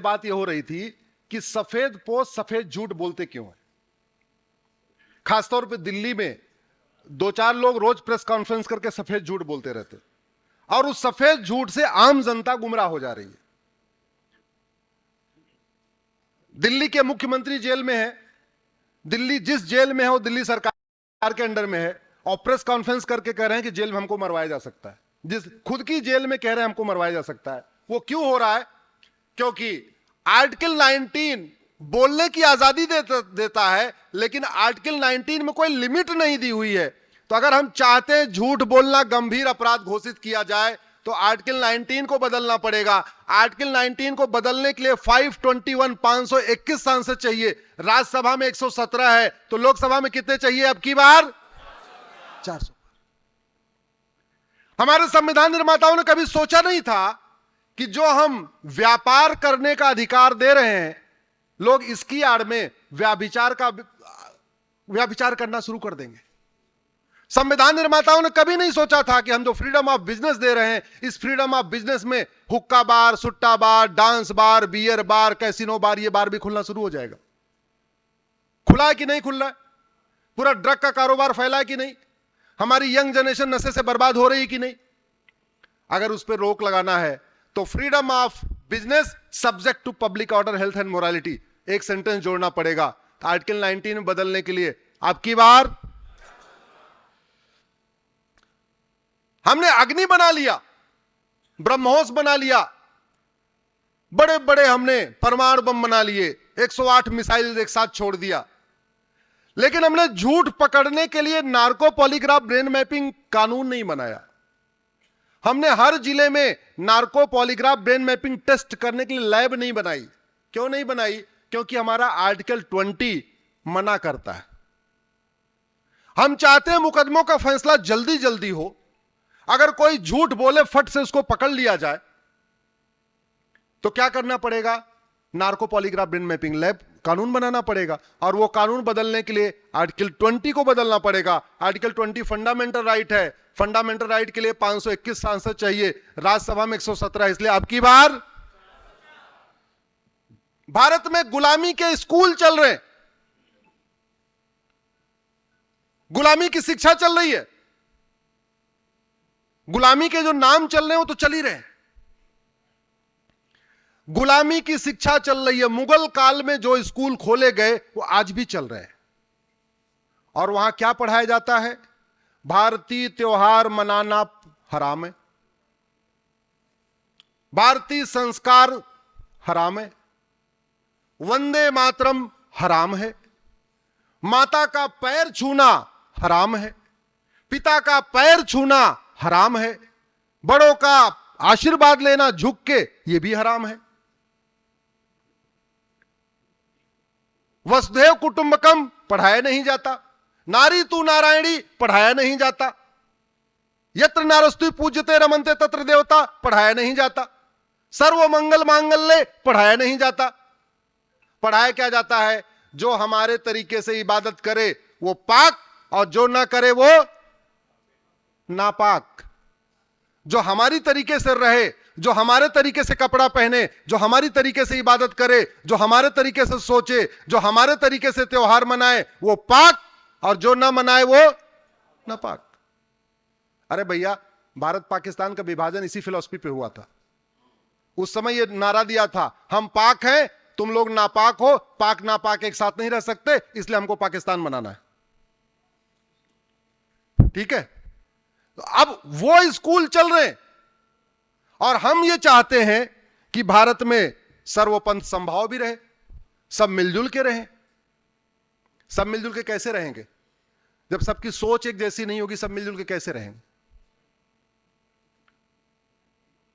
बात यह हो रही थी कि सफेद पोश सफेद झूठ बोलते क्यों है। खासतौर पे दिल्ली में 2-4 लोग रोज प्रेस कॉन्फ्रेंस करके सफेद झूठ बोलते रहते, और उस सफेद झूठ से आम जनता गुमराह हो जा रही है। दिल्ली के मुख्यमंत्री जेल में है, दिल्ली जिस जेल में है वो दिल्ली सरकार के अंडर में है, और प्रेस कॉन्फ्रेंस करके कह रहे हैं कि जेल में हमको मरवाया जा सकता है। जिस खुद की जेल में कह रहे हैं हमको मरवाया जा सकता है। वो क्यों हो रहा है? क्योंकि आर्टिकल 19 बोलने की आजादी देता है, लेकिन आर्टिकल 19 में कोई लिमिट नहीं दी हुई है। तो अगर हम चाहते हैं झूठ बोलना गंभीर अपराध घोषित किया जाए तो आर्टिकल 19 को बदलना पड़ेगा। आर्टिकल 19 को बदलने के लिए 521 सांसद चाहिए। राज्यसभा में 117 है, तो लोकसभा में कितने चाहिए अब की बार? 400। हमारे संविधान निर्माताओं ने कभी सोचा नहीं था कि जो हम व्यापार करने का अधिकार दे रहे हैं, लोग इसकी आड़ में व्याभिचार करना शुरू कर देंगे। संविधान निर्माताओं ने कभी नहीं सोचा था कि हम जो फ्रीडम ऑफ बिजनेस दे रहे हैं, इस फ्रीडम ऑफ बिजनेस में हुक्का बार, सुट्टा bar, dance bar, beer bar, casino bar, ये बार भी खुलना शुरू हो जाएगा। खुला है कि नहीं खुल रहा है? पूरा ड्रग का कारोबार फैला है कि नहीं? हमारी यंग जनरेशन नशे से बर्बाद हो रही कि नहीं? अगर उस पर रोक लगाना है तो freedom of business subject to public order, health and morality, एक सेंटेंस जोड़ना पड़ेगा। तो आर्टिकल 19 में बदलने के लिए आपकी बार हमने अग्नि बना लिया, ब्रह्मोस बना लिया, बड़े बड़े हमने परमाणु बम बना लिए, 108 मिसाइल एक साथ छोड़ दिया, लेकिन हमने झूठ पकड़ने के लिए नार्को पॉलीग्राफ ब्रेन मैपिंग कानून नहीं बनाया। हमने हर जिले में narco polygraph brain mapping test करने के लिए लैब नहीं बनाई। क्यों नहीं बनाई? क्योंकि हमारा आर्टिकल 20 मना करता है। हम चाहते हैं मुकदमों का फैसला जल्दी जल्दी हो। अगर कोई झूठ बोले फट से उसको पकड़ लिया जाए तो क्या करना पड़ेगा? Narco polygraph brain mapping lab कानून बनाना पड़ेगा, और वो कानून बदलने के लिए आर्टिकल 20 को बदलना पड़ेगा। आर्टिकल 20 फंडामेंटल राइट है। फंडामेंटल राइट के लिए 521 सांसद चाहिए, राज्यसभा में 117 है। इसलिए अब की बार भारत में गुलामी के स्कूल चल रहे हैं, गुलामी की शिक्षा चल रही है, गुलामी के जो नाम चल रहे हैं वो तो चल ही रहे हैं। गुलामी की शिक्षा चल रही है। मुगल काल में जो स्कूल खोले गए वो आज भी चल रहे हैं, और वहां क्या पढ़ाया जाता है? भारतीय त्योहार मनाना हराम है, भारतीय संस्कार हराम है, वंदे मातरम हराम है, माता का पैर छूना हराम है, पिता का पैर छूना हराम है, बड़ों का आशीर्वाद लेना झुक के ये भी हराम है। वसुधैव कुटुंबकम पढ़ाया नहीं जाता, नारी तू नारायणी पढ़ाया नहीं जाता, यत्र नारस्तु पूज्यते रमन्ते तत्र देवता पढ़ाया नहीं जाता, सर्व मंगल मांगल्ये पढ़ाया नहीं जाता। पढ़ाया क्या जाता है? जो हमारे तरीके से इबादत करे वो पाक, और जो ना करे वो नापाक। जो हमारी तरीके से रहे, जो हमारे तरीके से कपड़ा पहने, जो हमारी तरीके से इबादत करे, जो हमारे तरीके से सोचे, जो हमारे तरीके से त्योहार मनाए वो पाक, और जो ना मनाए वो नापाक। अरे भैया, भारत पाकिस्तान का विभाजन इसी फिलॉसफी पे हुआ था। उस समय ये नारा दिया था, हम पाक हैं, तुम लोग नापाक हो, पाक नापाक एक साथ नहीं रह सकते, इसलिए हमको पाकिस्तान बनाना है। ठीक है? तो अब वो स्कूल चल रहे हैं, और हम ये चाहते हैं कि भारत में सर्वपंथ संभाव भी रहे, सब मिलजुल के रहें। सब मिलजुल के कैसे रहेंगे जब सबकी सोच एक जैसी नहीं होगी? सब मिलजुल के कैसे रहेंगे?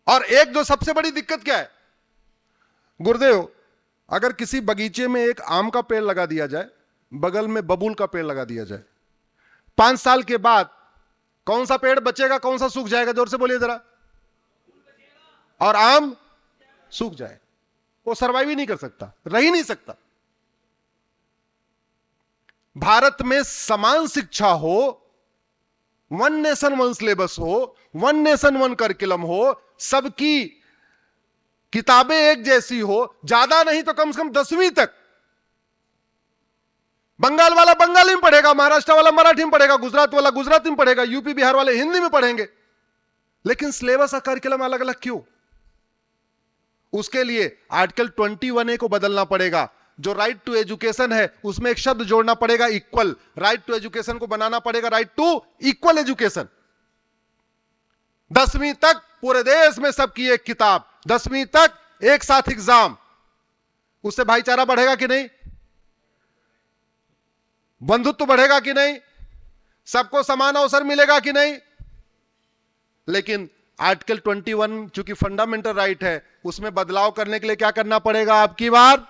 और एक जो सबसे बड़ी दिक्कत क्या है गुरुदेव, अगर किसी बगीचे में एक आम का पेड़ लगा दिया जाए, बगल में बबूल का पेड़ लगा दिया जाए, 5 साल के बाद कौन सा पेड़ बचेगा, कौन सा सूख जाएगा? जोर से बोलिए जरा। और आम सूख जाए, वो सरवाइव ही नहीं कर सकता, रह ही नहीं सकता। भारत में समान शिक्षा हो, वन नेशन वन सिलेबस हो, वन नेशन वन करिकुलम हो, सबकी किताबें एक जैसी हो, ज्यादा नहीं तो कम से कम 10वीं तक। बंगाल वाला बंगाली में पढ़ेगा, महाराष्ट्र वाला मराठी में पढ़ेगा, गुजरात वाला गुजराती में पढ़ेगा, यूपी बिहार वाले हिंदी में पढ़ेंगे। लेकिन सिलेबस और करिकुलम अलग अलग क्यों? उसके लिए आर्टिकल 21A को बदलना पड़ेगा। जो राइट टू एजुकेशन है उसमें एक शब्द जोड़ना पड़ेगा, इक्वल। राइट टू एजुकेशन को बनाना पड़ेगा राइट टू इक्वल एजुकेशन। 10वीं तक पूरे देश में सबकी एक किताब, 10वीं तक एक साथ एग्जाम। उससे भाईचारा बढ़ेगा कि नहीं? बंधुत्व बढ़ेगा कि नहीं? सबको समान अवसर मिलेगा कि नहीं? लेकिन आर्टिकल 21 चूंकि फंडामेंटल राइट है, उसमें बदलाव करने के लिए क्या करना पड़ेगा अब की बार?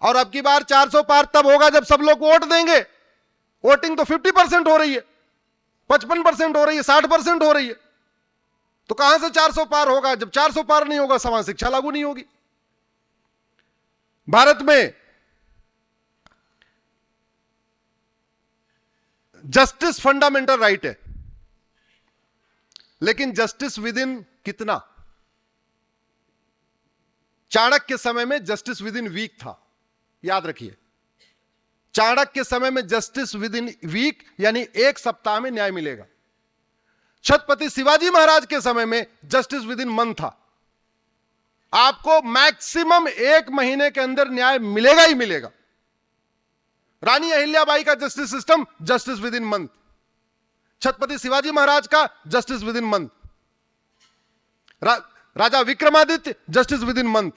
और अब की बार 400 पार तब होगा जब सब लोग वोट देंगे। वोटिंग तो 50% हो रही है, 55% हो रही है, 60% हो रही है। तो कहां से 400 पार होगा? जब 400 पार नहीं होगा, समान शिक्षा लागू नहीं होगी। भारत में जस्टिस फंडामेंटल राइट है, लेकिन जस्टिस विद इन कितना? चाणक्य के समय में जस्टिस विद इन वीक था, याद रखिए। चाणक्य के समय में जस्टिस विद इन वीक यानी एक सप्ताह में न्याय मिलेगा। छत्रपति शिवाजी महाराज के समय में जस्टिस विद इन मंथ था। आपको मैक्सिमम 1 महीने के अंदर न्याय मिलेगा ही मिलेगा। रानी अहिल्याबाई का justice system justice within month, Chhatrapati Shivaji Maharaj का justice within month, Raja Vikramaditya justice within month,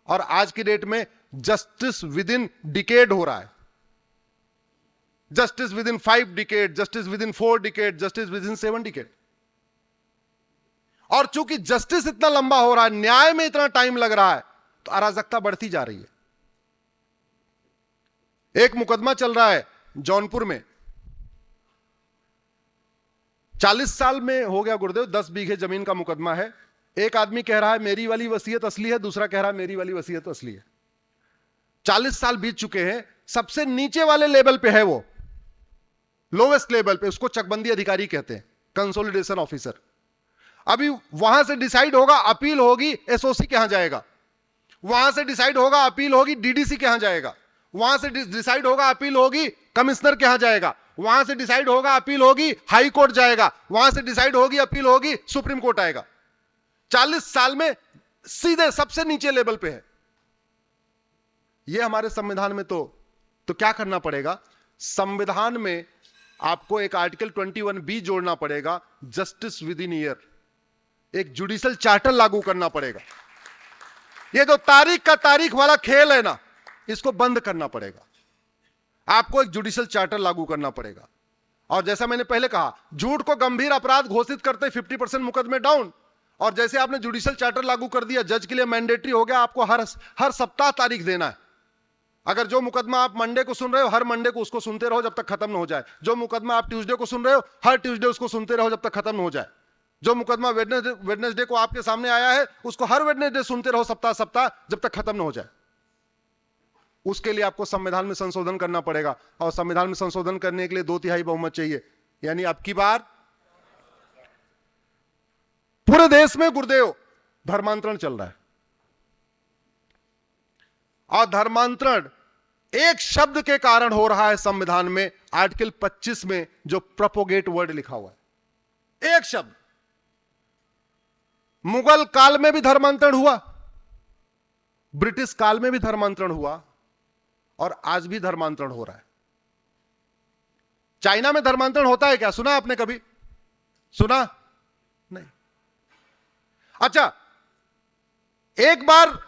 और आज की डेट में जस्टिस विद इन डिकेड हो रहा है। Justice with in 5 decade, justice with in 4 decade, justice with in 7 decade. और चूंकि जस्टिस इतना लंबा हो रहा है, न्याय में इतना टाइम लग रहा है, तो अराजकता बढ़ती जा रही है। एक मुकदमा चल रहा है जौनपुर में, 40 साल में हो गया गुरुदेव, 10 बीघे जमीन का मुकदमा है। एक आदमी कह रहा है मेरी वाली वसीयत असली है, दूसरा कह रहा है मेरी वाली वसीयत असली है। 40 साल बीत चुके हैं, सबसे नीचे वाले लेवल पे है वो, लोवेस्ट लेवल पे, उसको चकबंदी अधिकारी कहते हैं, कंसोलिडेशन ऑफिसर। अभी वहां से डिसाइड होगा, अपील होगी, एसओसी के यहां जाएगा, वहां से डिसाइड होगा, अपील होगी, डीडीसी के यहां जाएगा, वहां से डिसाइड होगा, अपील होगी, कमिश्नर के यहां जाएगा, वहां से डिसाइड होगा, अपील होगी, हाई कोर्ट जाएगा, वहां से डिसाइड होगी, अपील होगी, सुप्रीम कोर्ट आएगा। 40 साल में सीधे सबसे नीचे लेवल पे है। यह हमारे संविधान में तो क्या करना पड़ेगा? संविधान में आपको एक आर्टिकल 21B जोड़ना पड़ेगा, जस्टिस विद इन ईयर। एक जुडिशियल चार्टर लागू करना पड़ेगा। यह जो तारीख का तारीख वाला खेल है ना, इसको बंद करना पड़ेगा। आपको एक जुडिशियल चार्टर लागू करना पड़ेगा। और जैसा मैंने पहले कहा, झूठ को गंभीर अपराध घोषित करते 50% मुकदमे डाउन। और जैसे आपने जुडिशियल चार्टर लागू कर दिया, जज के लिए मैंडेटरी हो गया, आपको हर सप्ताह तारीख देना है। अगर जो मुकदमा आप मंडे को सुन रहे हो, हर मंडे को उसको सुनते रहो जब तक खत्म न हो जाए। जो मुकदमा आप ट्यूसडे को सुन रहे हो, हर ट्यूसडे उसको सुनते रहो जब तक खत्म न हो जाए। जो मुकदमा वेडनेसडे को आपके सामने आया है, उसको हर वेडनेसडे सुनते रहो, सप्ताह जब तक खत्म न हो जाए। उसके लिए आपको संविधान में संशोधन करना पड़ेगा, और संविधान में संशोधन करने के लिए 2/3 बहुमत चाहिए। यानी अब की बार पूरे देश में गुरुदेव धर्मांतरण चल रहा है, और धर्मांतरण एक शब्द के कारण हो रहा है। संविधान में आर्टिकल 25 में जो प्रोपोगेट वर्ड लिखा हुआ है, एक शब्द। मुगल काल में भी धर्मांतरण हुआ, ब्रिटिश काल में भी धर्मांतरण हुआ, और आज भी धर्मांतरण हो रहा है। चाइना में धर्मांतरण होता है क्या? सुना आपने कभी? सुना नहीं। अच्छा, एक बार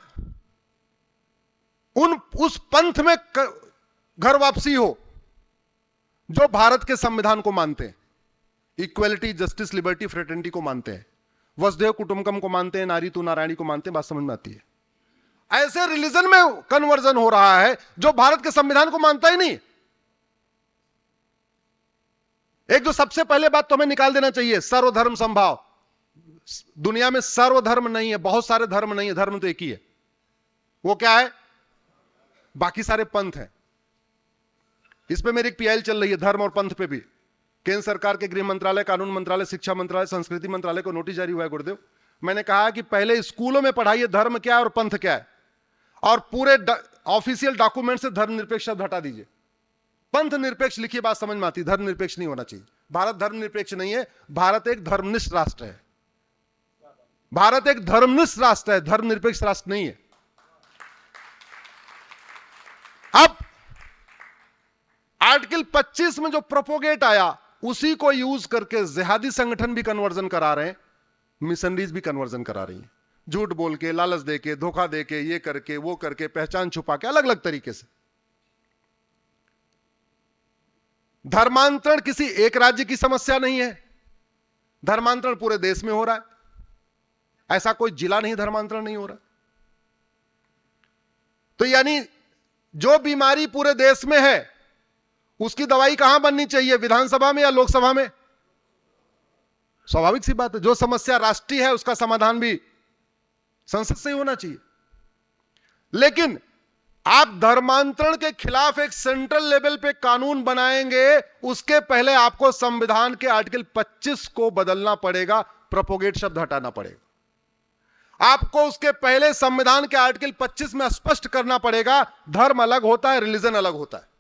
उस पंथ में घर वापसी हो जो भारत के संविधान को मानते हैं, इक्वेलिटी, जस्टिस, लिबर्टी, फ्रेटर्निटी को मानते हैं, वसुधैव कुटुंबकम को मानते हैं, नारी तू नारायणी को मानते हैं। बात समझ में आती है? ऐसे रिलीजन में कन्वर्जन हो रहा है जो भारत के संविधान को मानता ही नहीं। एक जो सबसे पहले बात तो हमें निकाल देना चाहिए, सर्वधर्म समभाव। दुनिया में सर्वधर्म नहीं है, बहुत सारे धर्म नहीं है, धर्म तो एक ही है। वो क्या है? बाकी सारे पंथ हैं। इस पे मेरी एक पीआईएल चल रही है, धर्म और पंथ पे भी। केंद्र सरकार के गृह मंत्रालय, कानून मंत्रालय, शिक्षा मंत्रालय, संस्कृति मंत्रालय को नोटिस जारी हुआ है गुरुदेव। मैंने कहा कि पहले स्कूलों में पढ़ाइए धर्म क्या है और पंथ क्या है, और पूरे ऑफिशियल डॉक्यूमेंट से धर्मनिरपेक्ष शब्द हटा दीजिए। पंथ निरपेक्ष लिखिए, बात समझ में आती। धर्मनिरपेक्ष नहीं होना चाहिए। भारत धर्मनिरपेक्ष नहीं है, भारत एक धर्मनिष्ठ राष्ट्र है। भारत एक धर्मनिष्ठ राष्ट्र है, धर्मनिरपेक्ष राष्ट्र नहीं है। अब आर्टिकल 25 में जो प्रोपोगेट आया उसी को यूज करके जिहादी संगठन भी कन्वर्जन करा रहे हैं, मिशनरीज भी कन्वर्जन करा रही हैं, झूठ बोल के, लालच देके, धोखा देके, ये करके, वो करके, पहचान छुपा के, अलग अलग तरीके से। धर्मांतरण किसी एक राज्य की समस्या नहीं है, धर्मांतरण पूरे देश में हो रहा है। ऐसा कोई जिला नहीं धर्मांतरण नहीं हो रहा। तो यानी जो बीमारी पूरे देश में है उसकी दवाई कहां बननी चाहिए, विधानसभा में या लोकसभा में? स्वाभाविक सी बात है। जो समस्या राष्ट्रीय है उसका समाधान भी संसद से ही होना चाहिए। लेकिन आप धर्मांतरण के खिलाफ एक सेंट्रल लेवल पे कानून बनाएंगे, उसके पहले आपको संविधान के आर्टिकल 25 को बदलना पड़ेगा, प्रोपोगेट शब्द हटाना पड़ेगा। आपको उसके पहले संविधान के आर्टिकल 25 में स्पष्ट करना पड़ेगा धर्म अलग होता है, रिलीजन अलग होता है।